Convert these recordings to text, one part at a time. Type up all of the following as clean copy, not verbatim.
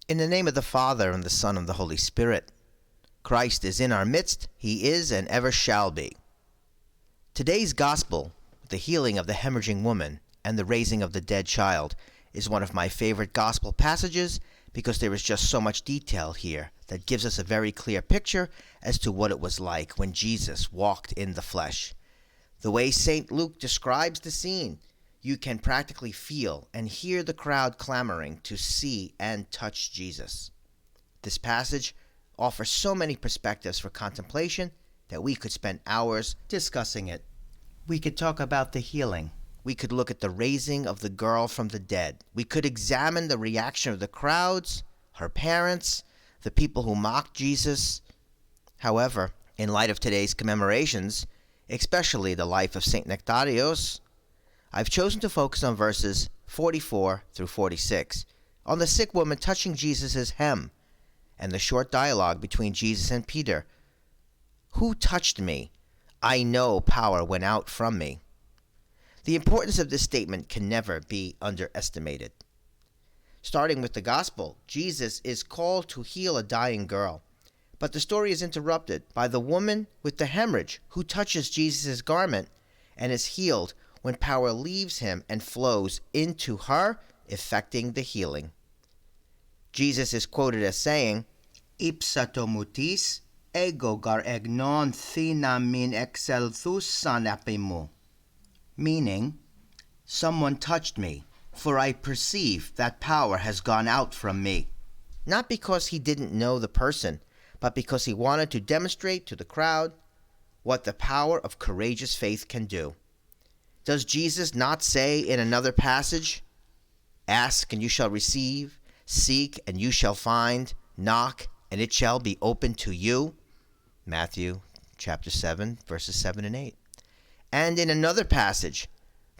In the name of the Father, and the Son, and the Holy Spirit. Christ is in our midst. He is and ever shall be. Today's gospel, the healing of the hemorrhaging woman and the raising of the dead child, is one of my favorite gospel passages because there is just so much detail here that gives us a very clear picture as to what it was like when Jesus walked in the flesh. The way St. Luke describes the scene, you can practically feel and hear the crowd clamoring to see and touch Jesus. This passage offers so many perspectives for contemplation that we could spend hours discussing it. We could talk about the healing. We could look at the raising of the girl from the dead. We could examine the reaction of the crowds, her parents, the people who mocked Jesus. However, in light of today's commemorations, especially the life of St. Nektarios, I've chosen to focus on verses 44 through 46, on the sick woman touching Jesus' hem, and the short dialogue between Jesus and Peter. Who touched me? I know power went out from me. The importance of this statement can never be underestimated. Starting with the gospel, Jesus is called to heal a dying girl, but the story is interrupted by the woman with the hemorrhage who touches Jesus' garment and is healed when power leaves him and flows into her, effecting the healing. Jesus is quoted as saying, "Ipsa to mutis, ego gar egnon thina min excelthus sanapimo," meaning, someone touched me, for I perceive that power has gone out from me. Not because he didn't know the person, but because he wanted to demonstrate to the crowd what the power of courageous faith can do. Does Jesus not say in another passage, "Ask and you shall receive, seek and you shall find, knock and it shall be opened to you"? Matthew chapter 7, verses 7 and 8. And in another passage,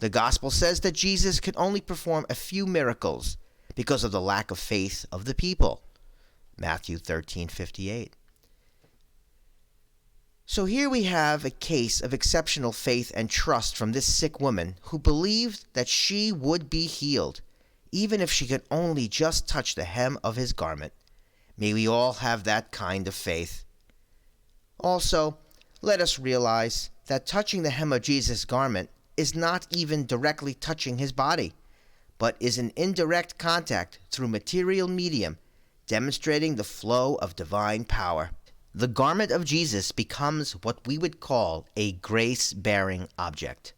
the gospel says that Jesus could only perform a few miracles because of the lack of faith of the people. Matthew 13:58. So here we have a case of exceptional faith and trust from this sick woman who believed that she would be healed, even if she could only just touch the hem of his garment. May we all have that kind of faith. Also, let us realize that touching the hem of Jesus' garment is not even directly touching his body, but is an indirect contact through material medium, demonstrating the flow of divine power. The garment of Jesus becomes what we would call a grace-bearing object,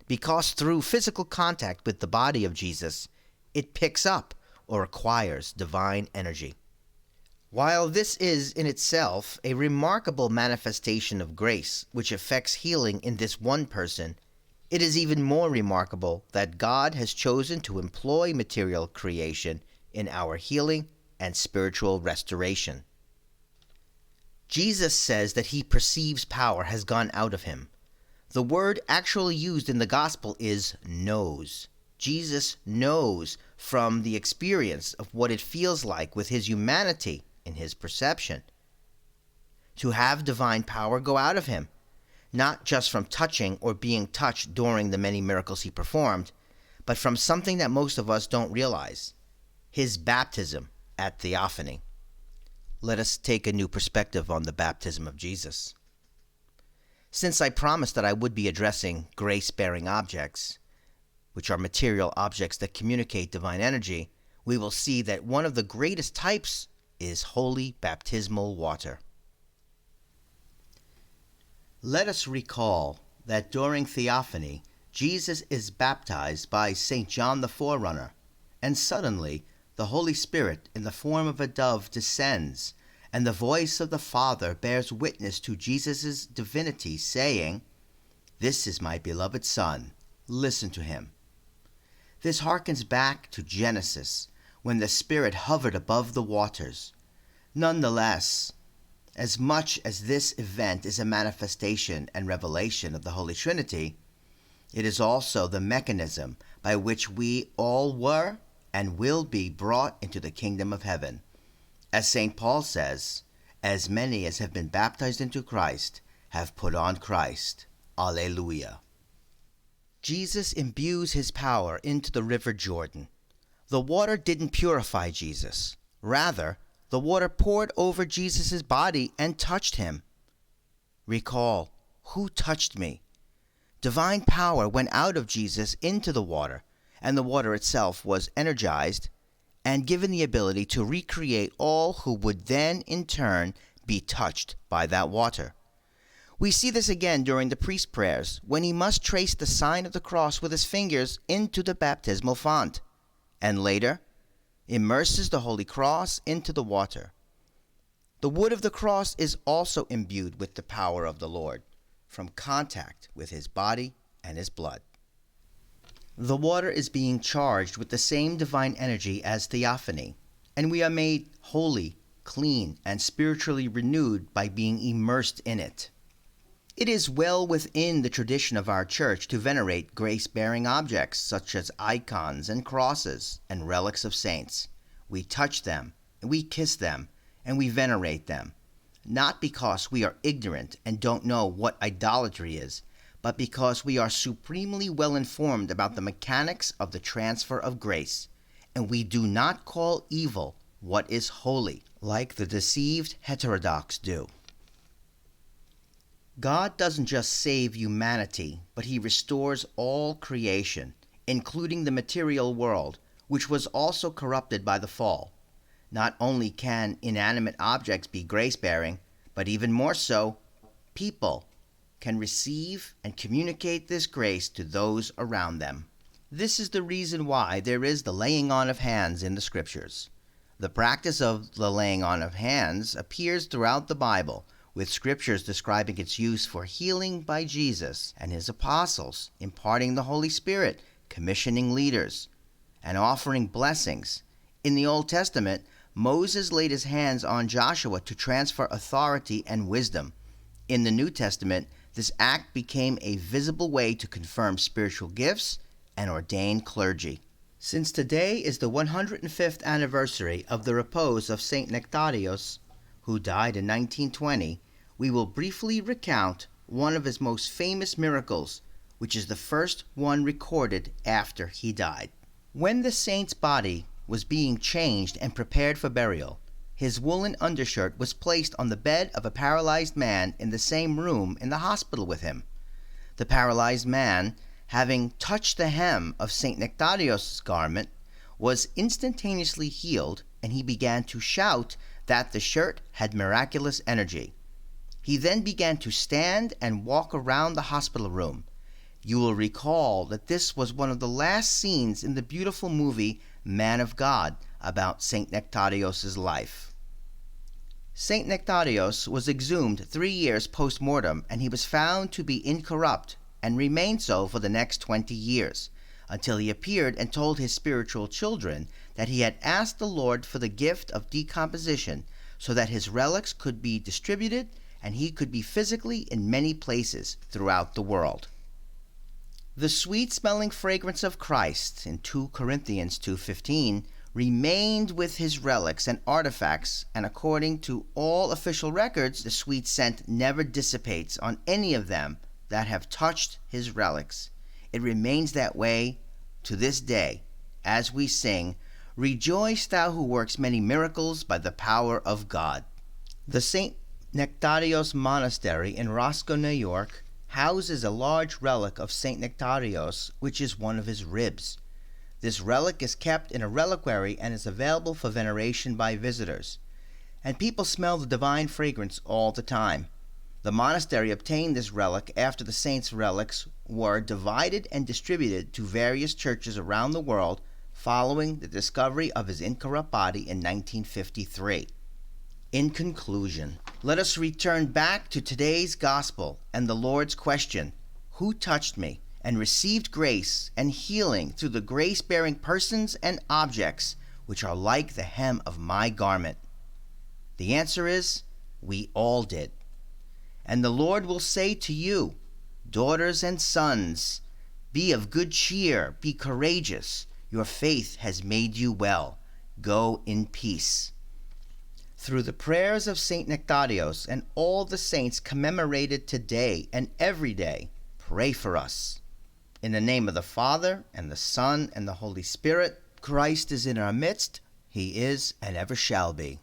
because through physical contact with the body of Jesus, it picks up or acquires divine energy. While this is in itself a remarkable manifestation of grace which affects healing in this one person, it is even more remarkable that God has chosen to employ material creation in our healing and spiritual restoration. Jesus says that he perceives power has gone out of him. The word actually used in the gospel is knows. Jesus knows from the experience of what it feels like with his humanity in his perception to have divine power go out of him, not just from touching or being touched during the many miracles he performed, but from something that most of us don't realize, his baptism at Theophany. Let us take a new perspective on the baptism of Jesus. Since I promised that I would be addressing grace-bearing objects, which are material objects that communicate divine energy, we will see that one of the greatest types is holy baptismal water. Let us recall that during Theophany, Jesus is baptized by St. John the Forerunner, and suddenly the Holy Spirit in the form of a dove descends, and the voice of the Father bears witness to Jesus' divinity, saying, "This is my beloved Son, listen to him." This harkens back to Genesis, when the Spirit hovered above the waters. Nonetheless, as much as this event is a manifestation and revelation of the Holy Trinity, it is also the mechanism by which we all were and will be brought into the kingdom of heaven. As St. Paul says, "As many as have been baptized into Christ have put on Christ." Alleluia. Jesus imbues his power into the river Jordan. The water didn't purify Jesus. Rather, the water poured over Jesus' body and touched him. Recall, who touched me? Divine power went out of Jesus into the water, and the water itself was energized and given the ability to recreate all who would then, in turn, be touched by that water. We see this again during the priest's prayers, when he must trace the sign of the cross with his fingers into the baptismal font, and later immerses the Holy Cross into the water. The wood of the cross is also imbued with the power of the Lord, from contact with his body and his blood. The water is being charged with the same divine energy as theophany, and we are made holy, clean, and spiritually renewed by being immersed in it. It is well within the tradition of our church to venerate grace-bearing objects such as icons and crosses and relics of saints. We touch them, and we kiss them, and we venerate them, not because we are ignorant and don't know what idolatry is, but because we are supremely well informed about the mechanics of the transfer of grace, and we do not call evil what is holy, like the deceived heterodox do. God doesn't just save humanity, but he restores all creation, including the material world, which was also corrupted by the fall. Not only can inanimate objects be grace-bearing, but even more so, people can receive and communicate this grace to those around them. This is the reason why there is the laying on of hands in the Scriptures. The practice of the laying on of hands appears throughout the Bible, with Scriptures describing its use for healing by Jesus and his apostles, imparting the Holy Spirit, commissioning leaders, and offering blessings. In the Old Testament, Moses laid his hands on Joshua to transfer authority and wisdom. In the New Testament, this act became a visible way to confirm spiritual gifts and ordain clergy. Since today is the 105th anniversary of the repose of Saint Nektarios, who died in 1920, we will briefly recount one of his most famous miracles, which is the first one recorded after he died. When the saint's body was being changed and prepared for burial, his woolen undershirt was placed on the bed of a paralyzed man in the same room in the hospital with him. The paralyzed man, having touched the hem of St. Nektarios' garment, was instantaneously healed, and he began to shout that the shirt had miraculous energy. He then began to stand and walk around the hospital room. You will recall that this was one of the last scenes in the beautiful movie Man of God about St. Nektarios' life. St. Nektarios was exhumed 3 years post-mortem, and he was found to be incorrupt and remained so for the next 20 years, until he appeared and told his spiritual children that he had asked the Lord for the gift of decomposition so that his relics could be distributed and he could be physically in many places throughout the world. The sweet-smelling fragrance of Christ in 2 Corinthians 2:15 remained with his relics and artifacts, and according to all official records, the sweet scent never dissipates on any of them that have touched his relics. It remains that way to this day, as we sing, "Rejoice, thou who works many miracles by the power of God." The St. Nektarios Monastery in Roscoe, New York, houses a large relic of St. Nektarios, which is one of his ribs. This relic is kept in a reliquary and is available for veneration by visitors, and people smell the divine fragrance all the time. The monastery obtained this relic after the saint's relics were divided and distributed to various churches around the world following the discovery of his incorrupt body in 1953. In conclusion, let us return back to today's gospel and the Lord's question, "Who touched me?" and received grace and healing through the grace-bearing persons and objects which are like the hem of my garment. The answer is, we all did. And the Lord will say to you, "Daughters and sons, be of good cheer, be courageous, your faith has made you well. Go in peace." Through the prayers of St. Nektarios and all the saints commemorated today and every day, pray for us. In the name of the Father, and the Son, and the Holy Spirit, Christ is in our midst. He is and ever shall be.